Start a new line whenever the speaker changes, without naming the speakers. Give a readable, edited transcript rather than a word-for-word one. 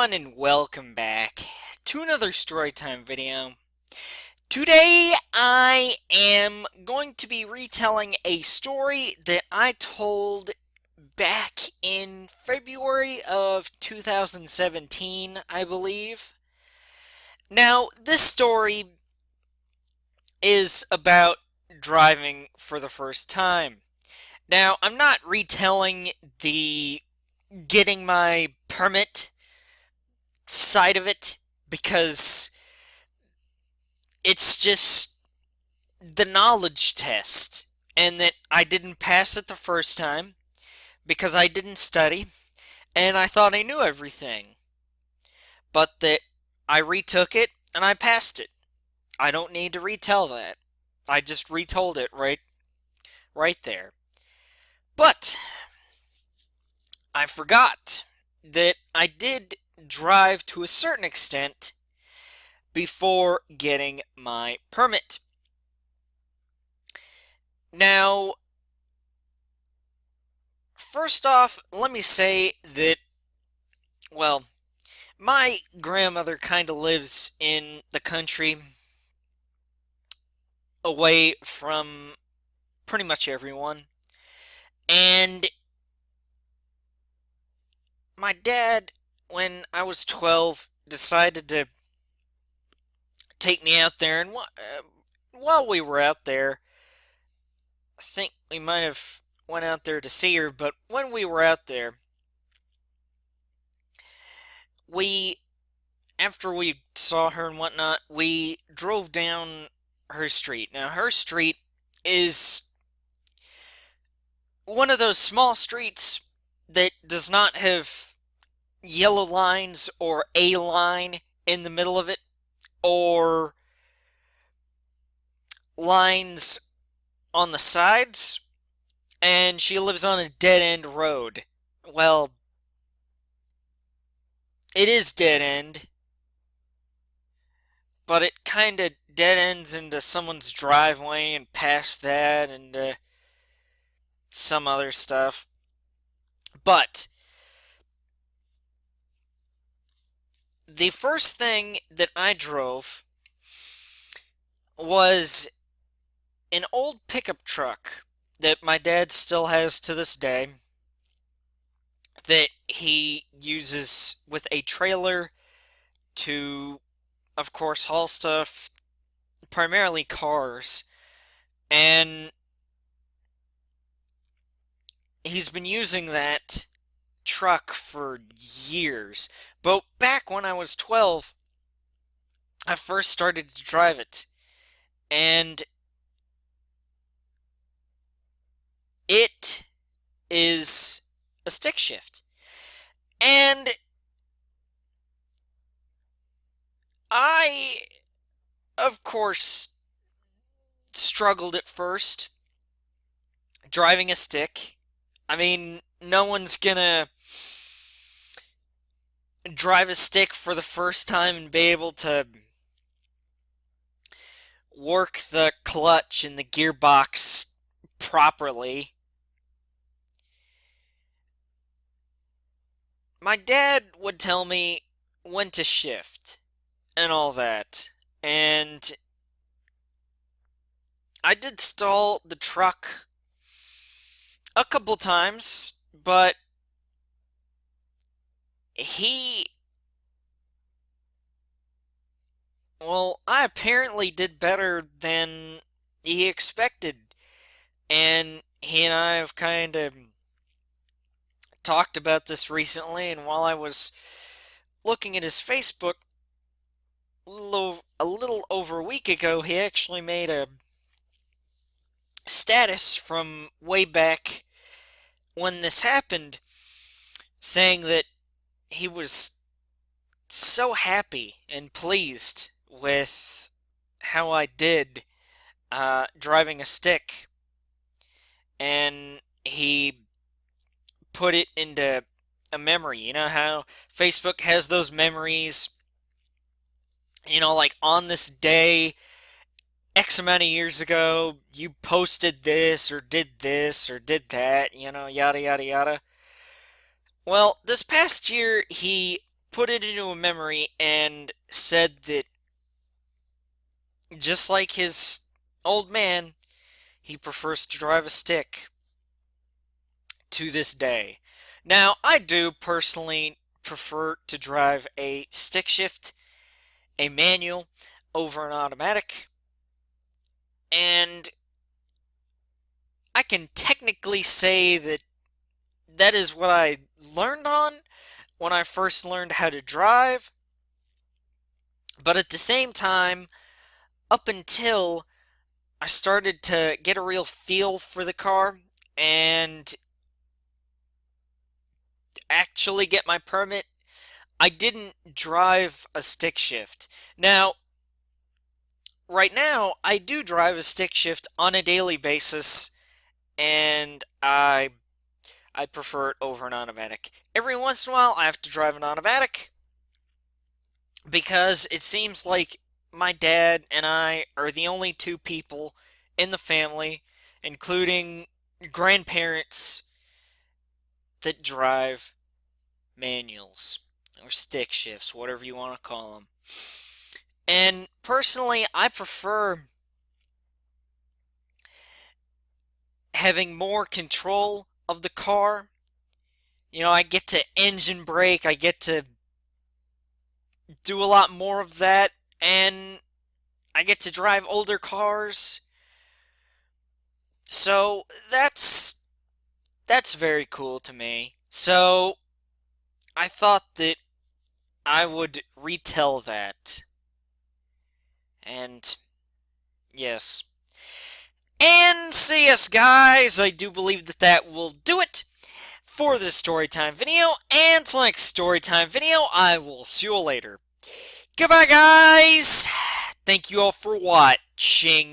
everyone, and welcome back to another Storytime video. Today I am going to be retelling a story that I told back in February of 2017, I believe. Now, this story is about driving for the first time. Now, I'm not retelling the getting my permit side of it because it's just the knowledge test, and that I didn't pass it the first time because I didn't study and I thought I knew everything, but that I retook it and I passed it. I don't need to retell that. I just retold it right there. But I forgot that I did drive to a certain extent before getting my permit. Now, first off, let me say that, well, my grandmother kind of lives in the country away from pretty much everyone. And my dad, when I was 12, decided to take me out there. And while we were out there, I think we might have went out there to see her, but when we were out there, we, after we saw her and whatnot, we drove down her street. Now, her street is one of those small streets that does not have yellow lines or a line in the middle of it, or lines on the sides, and she lives on a dead-end road. Well, it is dead-end, but it kind of dead-ends into someone's driveway and past that and some other stuff. But the first thing that I drove was an old pickup truck that my dad still has to this day, that he uses with a trailer to, of course, haul stuff, primarily cars. And he's been using that truck for years. But back when I was 12, I first started to drive it. And it is a stick shift. And I, of course, struggled at first driving a stick. I mean, no one's gonna drive a stick for the first time and be able to work the clutch and the gearbox properly. My dad would tell me when to shift and all that. And I did stall the truck a couple times, but I apparently did better than he expected. And he and I have kind of talked about this recently, and while I was looking at his Facebook a little over a week ago, he actually made a status from way back when this happened, saying that he was so happy and pleased with how I did driving a stick, and he put it into a memory. You know how Facebook has those memories, like on this day, X amount of years ago, you posted this or did that, yada yada yada. Well, this past year, he put it into a memory and said that just like his old man, he prefers to drive a stick to this day. Now, I do personally prefer to drive a stick shift, a manual, over an automatic, and I can technically say that that is what I learned on when I first learned how to drive, but at the same time, up until I started to get a real feel for the car and actually get my permit, I didn't drive a stick shift. Now, right now, I do drive a stick shift on a daily basis, and I prefer it over an automatic. Every once in a while, I have to drive an automatic because it seems like my dad and I are the only two people in the family, including grandparents, that drive manuals or stick shifts, whatever you want to call them. And personally, I prefer having more control of the car. You know, I get to engine brake, I get to do a lot more of that, and I get to drive older cars. So that's very cool to me. So I thought that I would retell that. And yes. And so yes, guys, I do believe that that will do it for this storytime video. And until next storytime video, I will see you later. Goodbye, guys. Thank you all for watching.